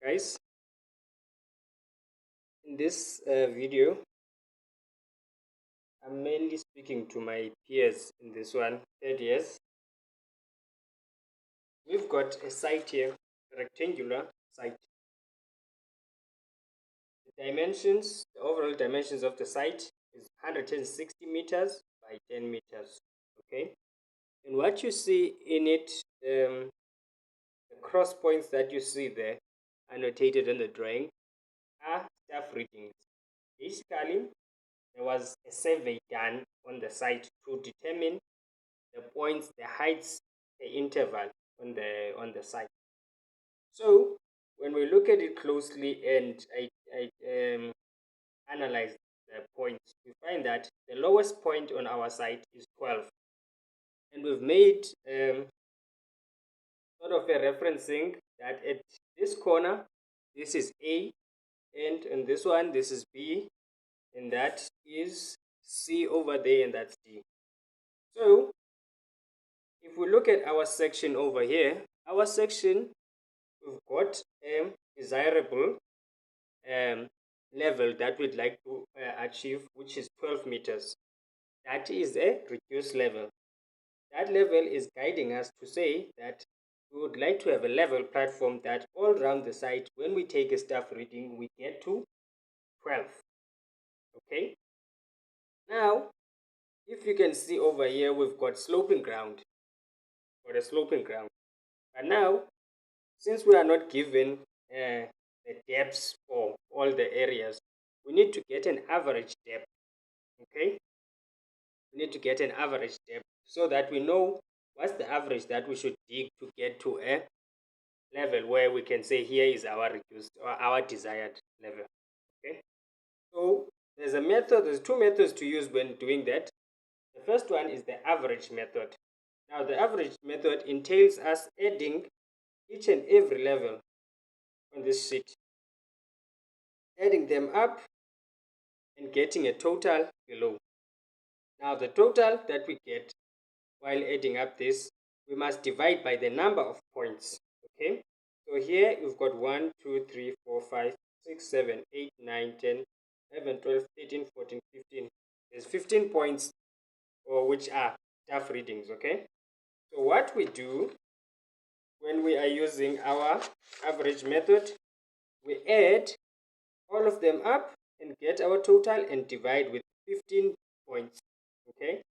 Guys, in this video I'm mainly speaking to my peers in this one, third years. We've got a site here, a rectangular site. The overall dimensions of the site is 160 meters by 10 meters. Okay, and what you see in it, the cross points that you see there annotated on the drawing are staff readings. Basically, there was a survey done on the site to determine the points, the heights, the interval on the site. So when we look at it closely and I analyze the points, we find that the lowest point on our site is 12, and we've made sort of a referencing that at this corner this is A, and in this one this is B, and that is C over there, and that's D. So if we look at our section over here, our section, we've got a desirable level that we'd like to achieve, which is 12 meters. That is a reduced level. That level is guiding us to say that we would like to have a level platform that all around the site, when we take a staff reading, we get to 12. Okay. Now, if you can see over here, we've got sloping ground, or a sloping ground. But now, since we are not given the depths for all the areas, we need to get an average depth. Okay, we need to get an average depth so that we know what's the average that we should dig to get to a level where we can say here is our reduced or our desired level. Okay, so there's two methods to use when doing that. The first one is the average method. Now the average method entails us adding each and every level on this sheet, adding them up and getting a total below. Now the total that we get while adding up this, we must divide by the number of points. Okay, so here we've got 1, 2, 3, 4, 5, 6, 7, 8, 9, 10, 11, 12, 13, 14, 15. There's 15 points, or which are staff readings. Okay, so what we do when we are using our average method, we add all of them up and get our total and divide with 15 points. Okay,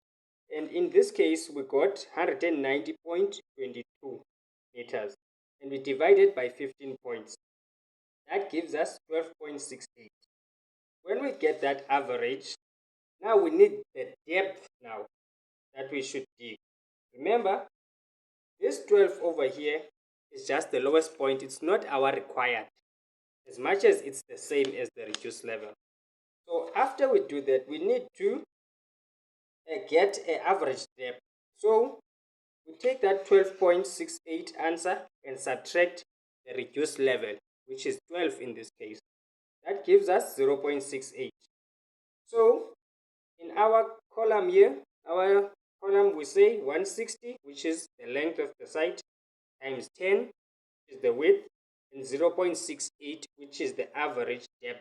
and in this case we got 190.22 meters, and we divided by 15 points. That gives us 12.68. When we get that average, now we need the depth now that we should dig. Remember, this 12 over here is just the lowest point. It's not our required, as much as it's the same as the reduced level. So after we do that, we need to get an average depth. So we take that 12.68 answer and subtract the reduced level, which is 12 in this case. That gives us 0.68. So in our column here, our column we say 160, which is the length of the site, times 10, which is the width, and 0.68, which is the average depth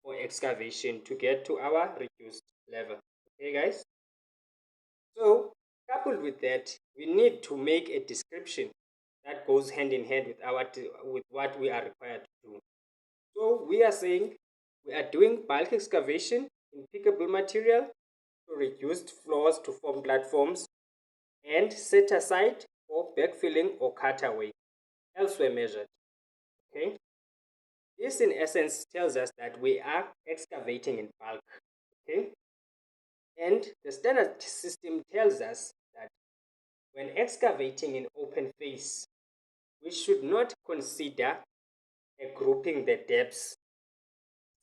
for excavation to get to our reduced level. Okay, guys? So coupled with that, we need to make a description that goes hand in hand with what we are required to do. So we are saying we are doing bulk excavation in pickable material to reduced floors to form platforms and set aside for backfilling or cutaway, elsewhere measured. Okay, this in essence tells us that we are excavating in bulk. Okay, and the standard system tells us that when excavating in open face, we should not consider grouping the depths,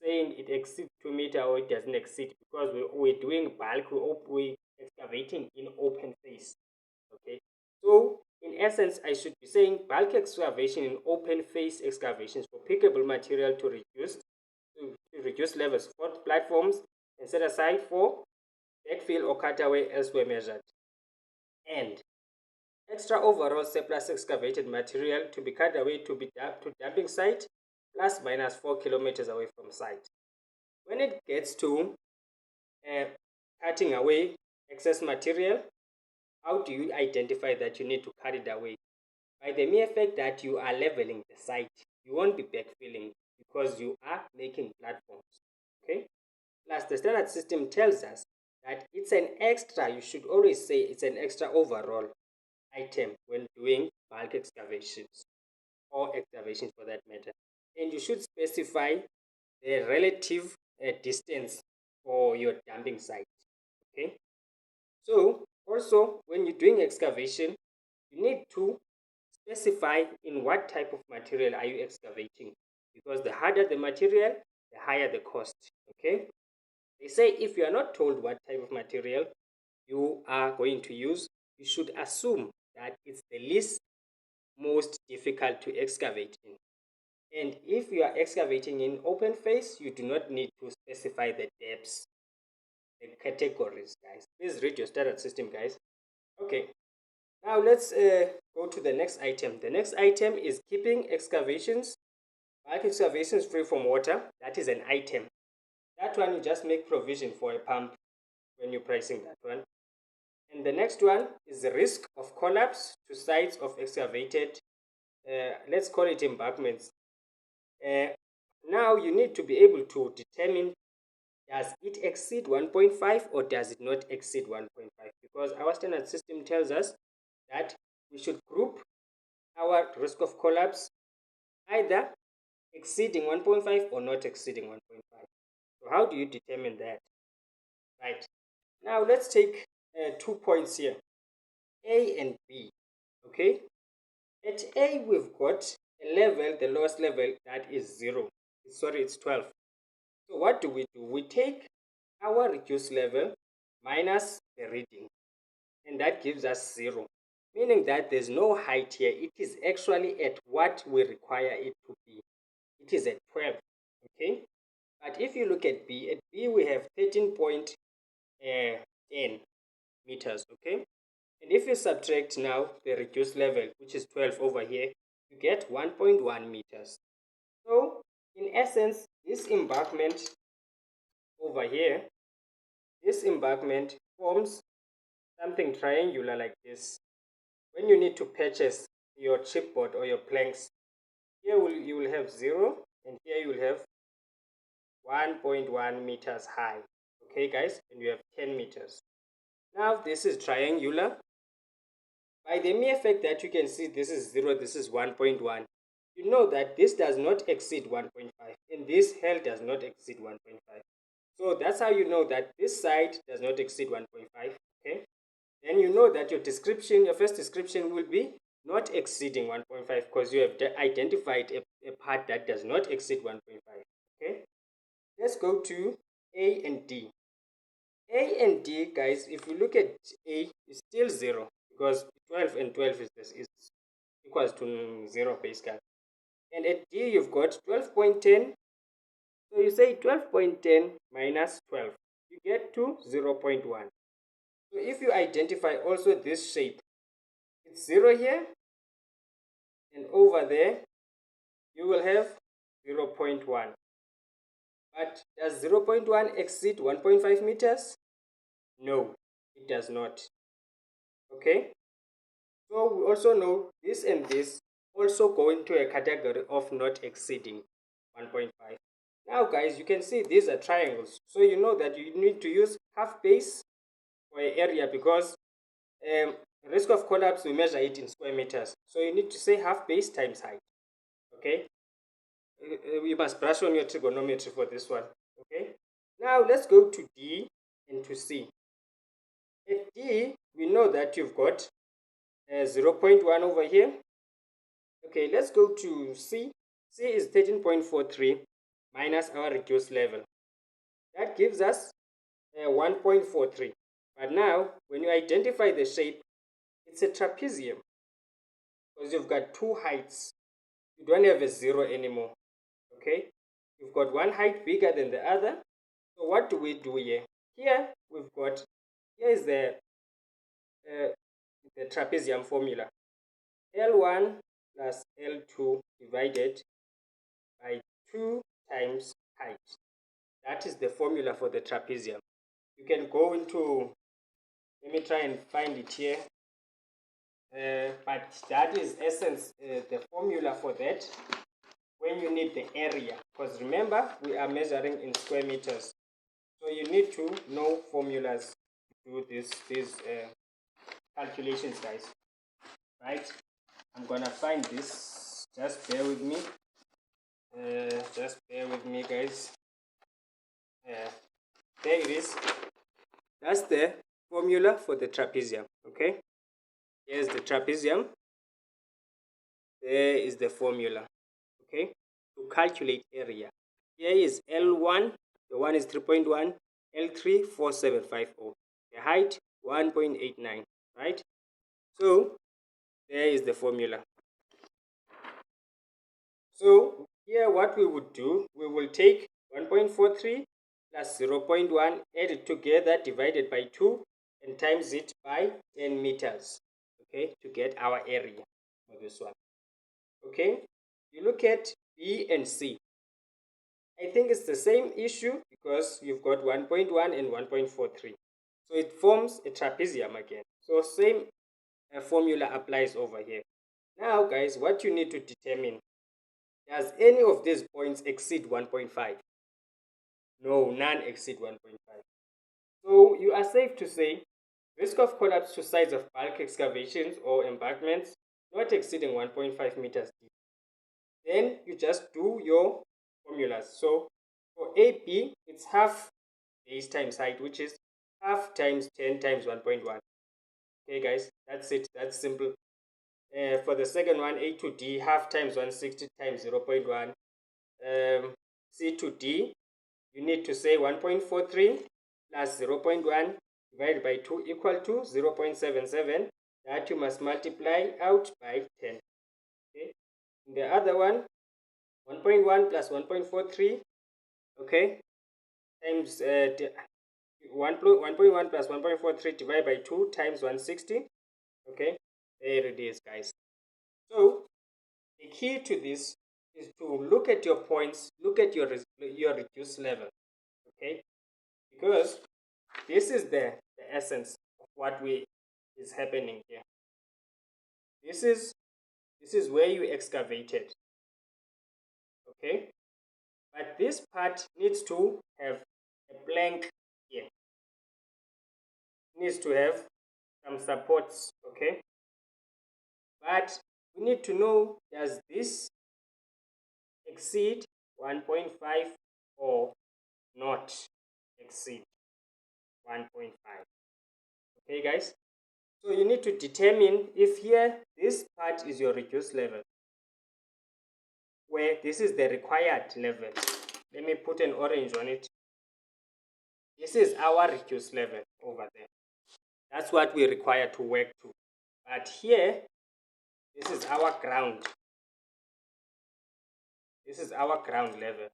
saying it exceeds 2 meters or it doesn't exceed, because we're doing bulk, we're excavating in open face. Okay, so in essence, I should be saying bulk excavation in open face excavations for pickable material to reduce levels for platforms and set aside for backfill or cutaway elsewhere measured. And extra overall surplus excavated material to be cut away to dumping site plus minus 4 kilometers away from site. When it gets to cutting away excess material, how do you identify that you need to cut it away? By the mere fact that you are leveling the site, you won't be backfilling because you are making platforms. Okay. Plus, the standard system tells us that it's an extra, you should always say it's an extra overall item when doing bulk excavations or excavations for that matter. And you should specify the relative distance for your dumping site. Okay. So, also, when you're doing excavation, you need to specify in what type of material are you excavating, because the harder the material, the higher the cost. Okay. They say if you are not told what type of material you are going to use, you should assume that it's the least most difficult to excavate in. And if you are excavating in open face, you do not need to specify the depths, the categories, guys. Please read your standard system, guys. Okay, now let's go to the next item. The next item is keeping excavations, bulk excavations free from water. That is an item. That one you just make provision for a pump when you're pricing that one. And the next one is the risk of collapse to sites of excavated, let's call it embankments. Now you need to be able to determine, does it exceed 1.5 or does it not exceed 1.5? Because our standard system tells us that we should group our risk of collapse either exceeding 1.5 or not exceeding 1.5. So how do you determine that? Right. Now let's take 2 points here, A and B. Okay. At A we've got a level, the lowest level, that is 0. Sorry, it's 12. So what do? We take our reduced level minus the reading, and that gives us 0, meaning that there's no height here. It is actually at what we require it to be. It is at 12. Okay. But if you look at B we have 13.10 meters. Okay. And if you subtract now the reduced level, which is 12 over here, you get 1.1 meters. So in essence, this embankment over here, this embankment forms something triangular like this. When you need to purchase your chipboard or your planks, here you will have 0, and here you will have 1.1 meters high. Okay, guys, and you have 10 meters. Now this is triangular. By the mere fact that you can see this is 0, this is 1.1, you know that this does not exceed 1.5 and this L does not exceed 1.5. So that's how you know that this side does not exceed 1.5. Okay. Then you know that your description, your first description will be not exceeding 1.5 because you have identified a part that does not exceed 1.5. Okay. Let's go to A and D. A and D, guys, if you look at A, it's still 0 because 12 and 12 is equals to 0 basically. And at D, you've got 12.10. So you say 12.10 minus 12. You get to 0.1. So if you identify also this shape, it's 0 here. And over there, you will have 0.1. But does 0.1 exceed 1.5 meters? No, it does not. Okay. So we also know this and this also go into a category of not exceeding 1.5. Now guys, you can see these are triangles. So you know that you need to use half base for an area because risk of collapse, we measure it in square meters. So you need to say half base times height. Okay. You must brush on your trigonometry for this one. Okay. Now let's go to D and to C. At D, we know that you've got 0.1 over here. Okay, let's go to C. C is 13.43 minus our reduced level. That gives us 1.43. But now, when you identify the shape, it's a trapezium because you've got two heights. You don't have a 0 anymore. Okay, you've got one height bigger than the other. So what do we do here? Here we've got, here is the trapezium formula. L1 plus L2 divided by 2 times height. That is the formula for the trapezium. You can go into, let me try and find it here. But that is essence, the formula for that when you need the area. Because remember, we are measuring in square meters. So you need to know formulas to do these calculations, guys. Right? I'm gonna find this. Just bear with me. Guys. There it is. That's the formula for the trapezium. Okay. Here's the trapezium. There is the formula. Okay. To calculate area. Here is L1. The one is 3.1. L3 4750. The height 1.89. Right. So there is the formula. So here what we would do, we will take 1.43 plus 0.1, add it together, divided by 2, and times it by 10 meters, okay, to get our area for this one. Okay, you look at B and C. I think it's the same issue because you've got 1.1 and 1.43. So it forms a trapezium again. So same formula applies over here. Now guys, what you need to determine, does any of these points exceed 1.5? No, none exceed 1.5. So you are safe to say risk of collapse to sides of bulk excavations or embankments not exceeding 1.5 meters deep. Then you just do your formulas. So for AP, it's half base times height, which is half times 10 times 1.1. Okay guys, that's it. That's simple. For the second one, A to D, half times 160 times 0.1. C to D, you need to say 1.43 plus 0.1 divided by 2 equal to 0.77. That you must multiply out by 10. Okay. In the other one, 1.1 plus 1.43, okay, times 1.1 plus 1.43 divided by 2 times 160. Okay, there it is, guys. So the key to this is to look at your points, look at your reduced level. Okay, because this is the essence of what is happening here. This is where you excavated. Okay, but this part needs to have a plank here. It needs to have some supports. Okay, but we need to know, does this exceed 1.5 or not exceed 1.5? Okay guys, so you need to determine if here this part is your reduced level, where this is the required level. Let me put an orange on it. This is our reduced level over there. That's what we require to work to. But here, this is our ground. This is our ground level,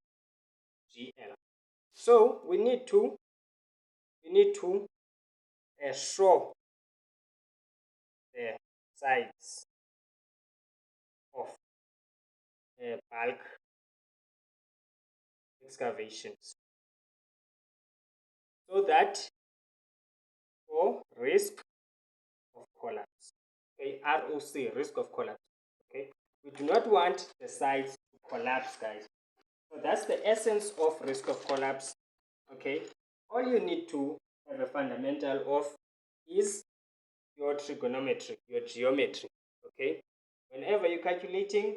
GL. So we need to show the sides of bulk excavations, so that for risk of collapse, okay, ROC, risk of collapse, okay, we do not want the sides to collapse, guys. So that's the essence of risk of collapse. Okay, all you need to have a fundamental of is your trigonometry, your geometry. Okay, whenever you're calculating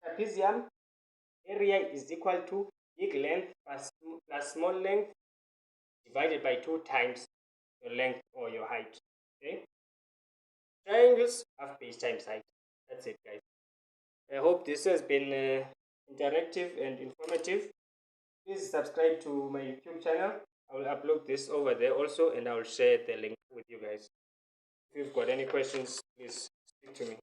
trapezium, area is equal to big length plus small length divided by 2 times your length or your height. Okay, triangles have base times height. That's it, guys. I hope this has been interactive and informative. Please subscribe to my YouTube channel. I will upload this over there also, and I will share the link with you guys. If you've got any questions, please speak to me.